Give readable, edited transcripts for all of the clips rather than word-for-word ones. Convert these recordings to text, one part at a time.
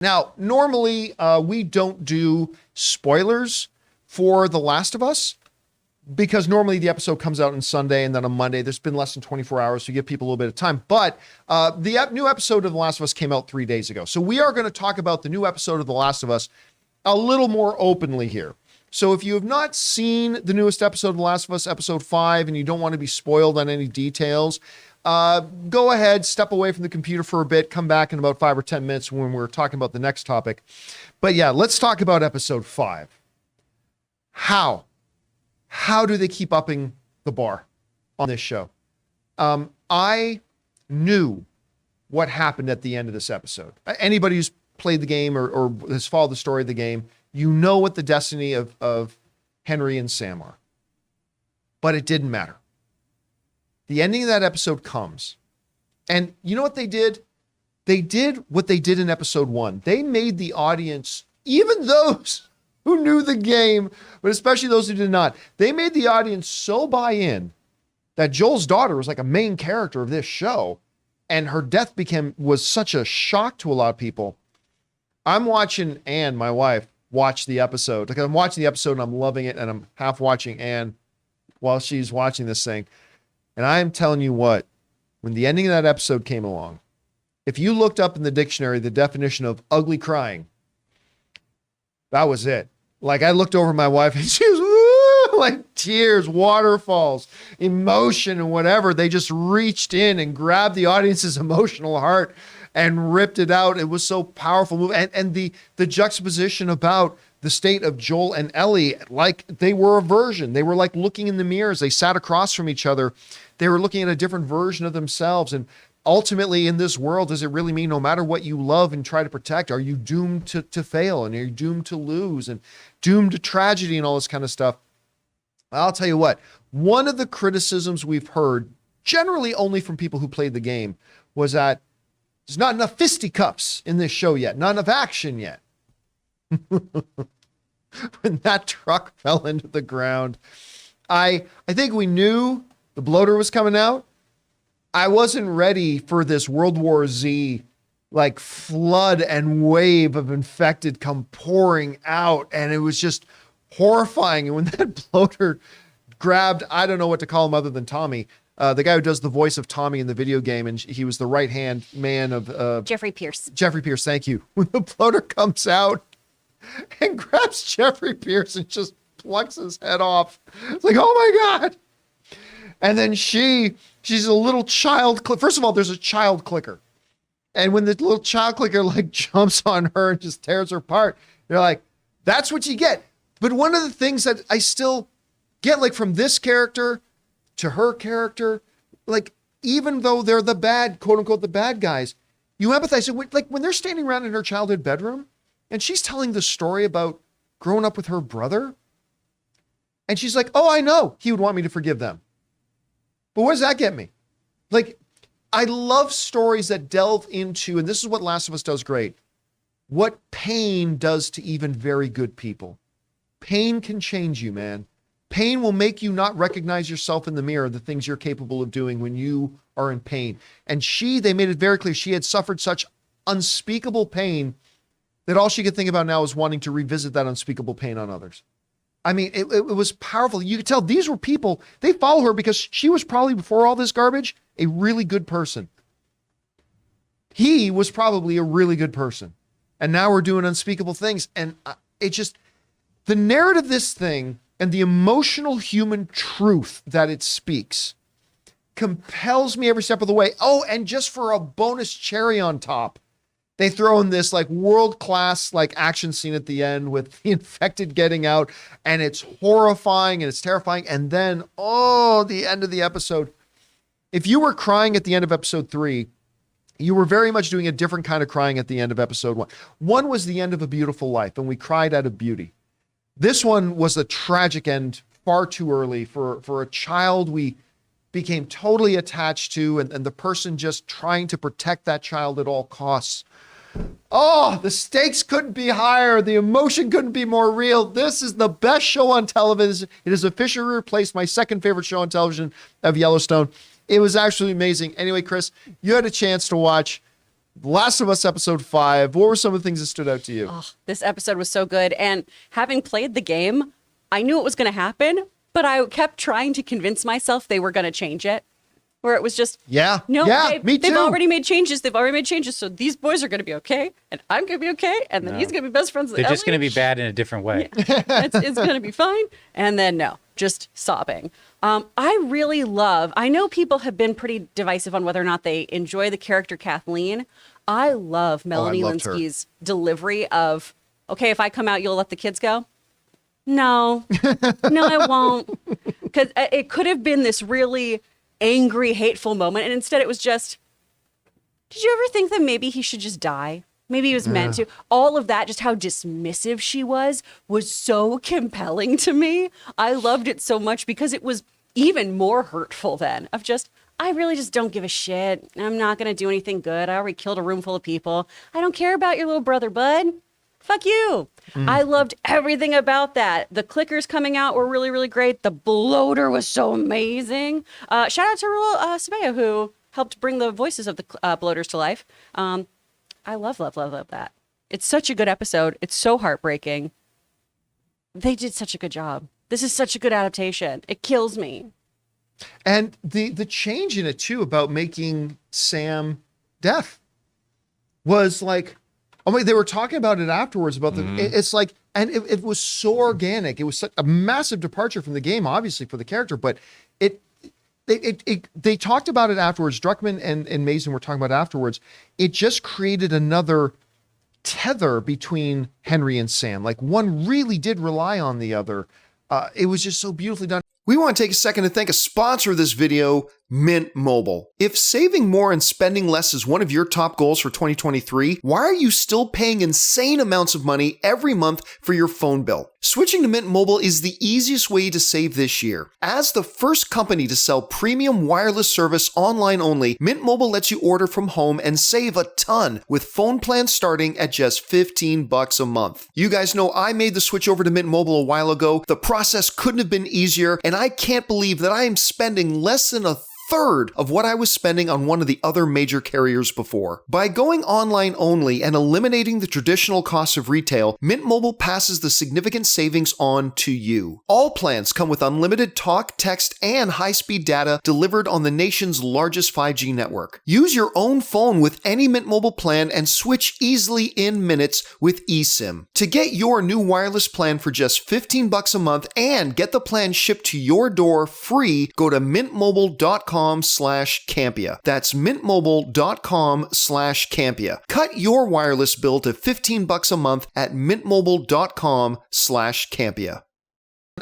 Now, normally we don't do spoilers for The Last of Us because normally the episode comes out on Sunday and then on Monday. There's been less than 24 hours to give people a little bit of time. But the new episode of The Last of Us came out 3 days ago. So we are going to talk about the new episode of The Last of Us a little more openly here. So if you have not seen the newest episode of The Last of Us, episode 5, and you don't want to be spoiled on any details, go ahead, step away from the computer for a bit, come back in about 5 or 10 minutes when we're talking about the next topic. But yeah, let's talk about episode 5. How do they keep upping the bar on this show? I knew what happened at the end of this episode. Anybody who's played the game or has followed the story of the game, you know what the destiny of Henry and Sam are. But it didn't matter. The ending of that episode comes. And you know what they did? They did what they did in episode 1. They made the audience, even those who knew the game, but especially those who did not, they made the audience so buy in that Joel's daughter was like a main character of this show. And her death was such a shock to a lot of people. I'm watching Anne, my wife, watch the episode. Like I'm watching the episode and I'm loving it. And I'm half watching Anne while she's watching this thing. And I'm telling you what, when the ending of that episode came along, if you looked up in the dictionary the definition of ugly crying, that was it. Like I looked over at my wife and she was like tears, waterfalls, emotion and whatever. They just reached in and grabbed the audience's emotional heart and ripped it out. It was so powerful. And the juxtaposition about the state of Joel and Ellie, like they were a version. They were like looking in the mirrors. They sat across from each other. They were looking at a different version of themselves. And ultimately in this world, does it really mean no matter what you love and try to protect, are you doomed to fail and are you doomed to lose and doomed to tragedy and all this kind of stuff? I'll tell you what, one of the criticisms we've heard, generally only from people who played the game, was that there's not enough fisticuffs in this show yet, not enough action yet. When that truck fell into the ground, I think we knew the bloater was coming out. I wasn't ready for this World War Z like flood and wave of infected come pouring out. And it was just horrifying. And when that bloater grabbed, I don't know what to call him other than Tommy, the guy who does the voice of Tommy in the video game, and he was the right-hand man of... Jeffrey Pierce. Jeffrey Pierce, thank you. When the bloater comes out and grabs Jeffrey Pierce and just plucks his head off. It's like, oh my God. And then she's a little child. First of all, there's a child clicker. And when the little child clicker like jumps on her and just tears her apart, you're like, that's what you get. But one of the things that I still get, like from this character to her character, like even though they're the bad, quote unquote, the bad guys, you empathize. So like when they're standing around in her childhood bedroom and she's telling the story about growing up with her brother, and she's like, oh, I know he would want me to forgive them. But what does that get me? Like, I love stories that delve into, and this is what Last of Us does great, what pain does to even very good people. Pain can change you, man. Pain will make you not recognize yourself in the mirror, the things you're capable of doing when you are in pain. And they made it very clear, she had suffered such unspeakable pain that all she could think about now is wanting to revisit that unspeakable pain on others. I mean, it was powerful. You could tell these were people, they follow her because she was probably, before all this garbage, a really good person. He was probably a really good person. And now we're doing unspeakable things. And it just, the narrative of this thing and the emotional human truth that it speaks compels me every step of the way. Oh, and just for a bonus cherry on top, they throw in this like world-class like action scene at the end with the infected getting out, and it's horrifying and it's terrifying. And then, the end of the episode. If you were crying at the end of episode 3, you were very much doing a different kind of crying at the end of episode 1. One was the end of A Beautiful Life, and we cried out of beauty. This one was a tragic end far too early for a child we became totally attached to, and the person just trying to protect that child at all costs. Oh, the stakes couldn't be higher. The emotion couldn't be more real. This is the best show on television. It has officially replaced my second favorite show on television of Yellowstone. It was actually amazing. Anyway, Chris, you had a chance to watch Last of Us episode 5. What were some of the things that stood out to you? Oh, this episode was so good. And having played the game, I knew it was going to happen, but I kept trying to convince myself they were going to change it. Where it was just, me too. They've already made changes. So these boys are going to be okay, and I'm going to be okay, and then he's going to be best friends with They're Ellie. just going to be bad in a different way. Yeah. It's going to be fine. And then no, just sobbing. I really love, I know people have been pretty divisive on whether or not they enjoy the character Kathleen. I love Melanie Linsky's delivery of, okay, if I come out, you'll let the kids go? No, I won't. Because it could have been this really angry, hateful moment. And instead it was just, did you ever think that maybe he should just die? Maybe he was meant to. All of that, just how dismissive she was so compelling to me. I loved it so much because it was even more hurtful then of just, I really just don't give a shit. I'm not going to do anything good. I already killed a room full of people. I don't care about your little brother, bud. Fuck you. I loved everything about that. The clickers coming out were really, really great. The bloater was so amazing. Shout out to Rule Sabea, who helped bring the voices of the bloaters to life. I love that. It's such a good episode. It's so heartbreaking. They did such a good job. This is such a good adaptation. It kills me. And the change in it too about making Sam deaf was like, oh my, they were talking about it afterwards about it's like, and it was so organic. It was such a massive departure from the game, obviously for the character, but they talked about it afterwards. Druckmann and Mason were talking about it afterwards. It just created another tether between Henry and Sam. Like one really did rely on the other. It was just so beautifully done. We want to take a second to thank a sponsor of this video, Mint Mobile. If saving more and spending less is one of your top goals for 2023, why are you still paying insane amounts of money every month for your phone bill? Switching to Mint Mobile is the easiest way to save this year. As the first company to sell premium wireless service online only, Mint Mobile lets you order from home and save a ton with phone plans starting at just $15 a month. You guys know I made the switch over to Mint Mobile a while ago. The process couldn't have been easier, and I can't believe that I am spending less than a third of what I was spending on one of the other major carriers before. By going online only and eliminating the traditional costs of retail, Mint Mobile passes the significant savings on to you. All plans come with unlimited talk, text, and high-speed data delivered on the nation's largest 5G network. Use your own phone with any Mint Mobile plan and switch easily in minutes with eSIM. To get your new wireless plan for just $15 a month and get the plan shipped to your door free, go to mintmobile.com/Campea. That's mintmobile.com/Campea. Cut your wireless bill to $15 a month at mintmobile.com/Campea.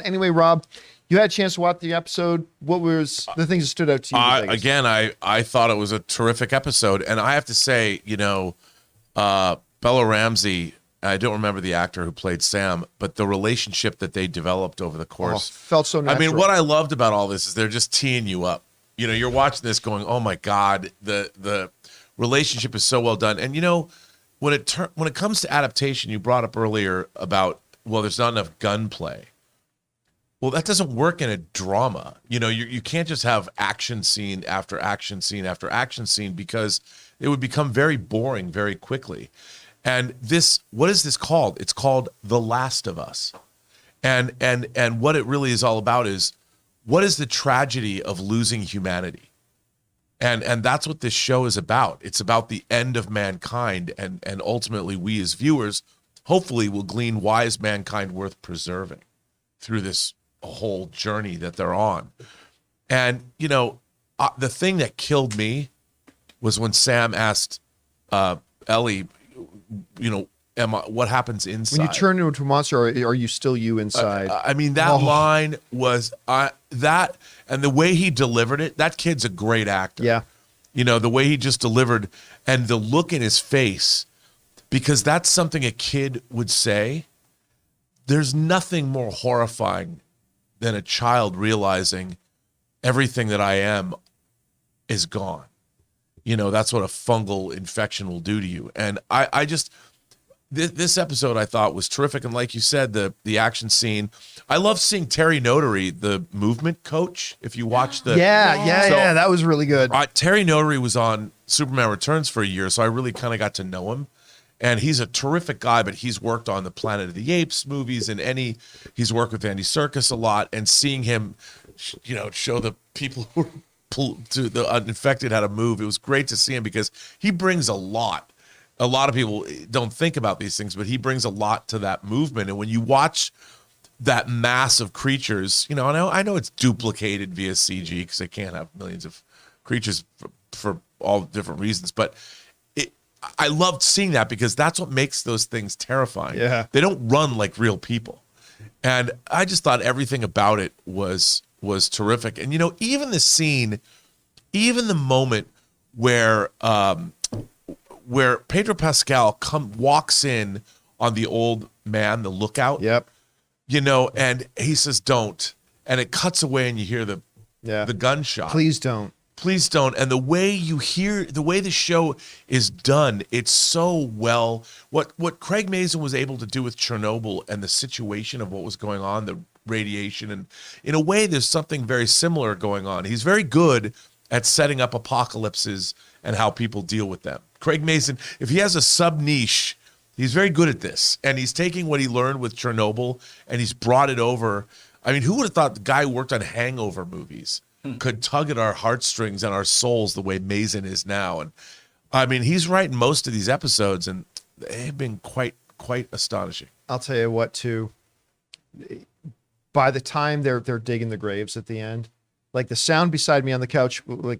Anyway, Rob, you had a chance to watch the episode. What was the things that stood out to you? Again, I thought it was a terrific episode. And I have to say, Bella Ramsey, I don't remember the actor who played Sam, but the relationship that they developed over the course felt so natural. I mean, what I loved about all this is they're just teeing you up. You're watching this going, oh my God, the relationship is so well done. And when it comes to adaptation, you brought up earlier about, well, there's not enough gunplay. Well, that doesn't work in a drama. You can't just have action scene after action scene after action scene because it would become very boring very quickly. And what is this called? It's called The Last of Us. And what it really is all about is, what is the tragedy of losing humanity? And that's what this show is about. It's about the end of mankind, and ultimately we as viewers hopefully will glean, why is mankind worth preserving through this whole journey that they're on. And the thing that killed me was when Sam asked Ellie, what happens inside? When you turn into a monster, are you still you inside? I mean, that line was that, and the way he delivered it, that kid's a great actor. Yeah. The way he just delivered and the look in his face, because that's something a kid would say. There's nothing more horrifying than a child realizing everything that I am is gone. That's what a fungal infection will do to you. And this episode I thought was terrific, and like you said, the action scene. I love seeing Terry Notary, the movement coach. If you watch the Yeah, that was really good. Terry Notary was on Superman Returns for a year, so I really kind of got to know him. And he's a terrific guy, but he's worked on the Planet of the Apes movies and he's worked with Andy Serkis a lot. And seeing him, show the people who are to the uninfected how to move, it was great to see him because he brings a lot. A lot of people don't think about these things, but he brings a lot to that movement. And when you watch that mass of creatures, I know it's duplicated via CG because they can't have millions of creatures for all different reasons, but I loved seeing that because that's what makes those things terrifying. Yeah. They don't run like real people. And I just thought everything about it was terrific. And, even the scene, even the moment where Pedro Pascal walks in on the old man, the lookout, Yep. And he says, don't. And it cuts away and you hear the gunshot. Please don't. Please don't. And the way the show is done, it's so well. What Craig Mazin was able to do with Chernobyl and the situation of what was going on, the radiation, and in a way, there's something very similar going on. He's very good at setting up apocalypses and how people deal with them. Craig Mazin, if he has a sub niche, he's very good at this. And he's taking what he learned with Chernobyl and he's brought it over. I mean, who would have thought the guy who worked on hangover movies could tug at our heartstrings and our souls the way Mazin is now? And I mean, he's writing most of these episodes and they've been quite astonishing. I'll tell you what, too. By the time they're digging the graves at the end, like the sound beside me on the couch, like,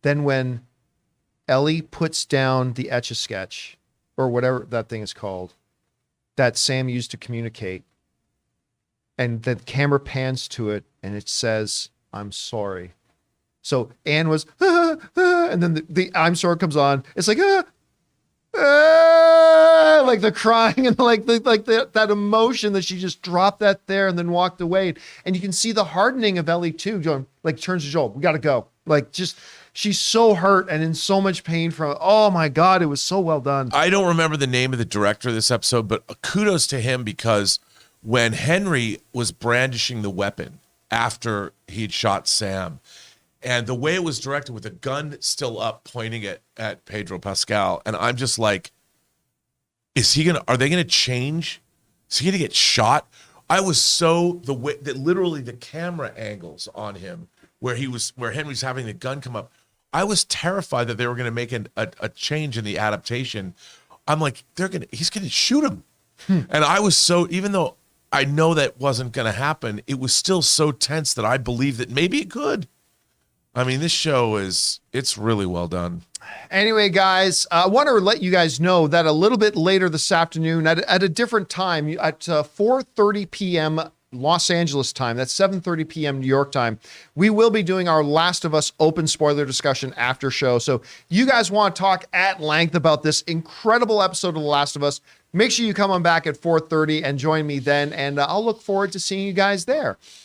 then when Ellie puts down the Etch-a-Sketch or whatever that thing is called that Sam used to communicate, and the camera pans to it and it says, "I'm sorry." So Anne was, and then the "I'm sorry" comes on. It's like, like the crying and that emotion that she just dropped that there and then walked away. And you can see the hardening of Ellie too. John turns to Joel, "We got to go." She's so hurt and in so much pain from, oh my God, it was so well done. I don't remember the name of the director of this episode, but kudos to him because when Henry was brandishing the weapon after he'd shot Sam, and the way it was directed with the gun still up pointing at Pedro Pascal, and I'm just like, are they gonna change? Is he gonna get shot? I was the way that literally the camera angles on him where Henry's having the gun come up, I was terrified that they were gonna make a change in the adaptation. I'm like, he's gonna shoot him. And I was even though I know that wasn't gonna happen, it was still so tense that I believed that maybe it could. I mean, this show it's really well done. Anyway, guys, I want to let you guys know that a little bit later this afternoon at a different time, at 4:30 p.m. Los Angeles time, that's 7:30 p.m. New York time, we will be doing our Last of Us open spoiler discussion after show. So you guys want to talk at length about this incredible episode of The Last of Us, make sure you come on back at 4:30 and join me then, and I'll look forward to seeing you guys there.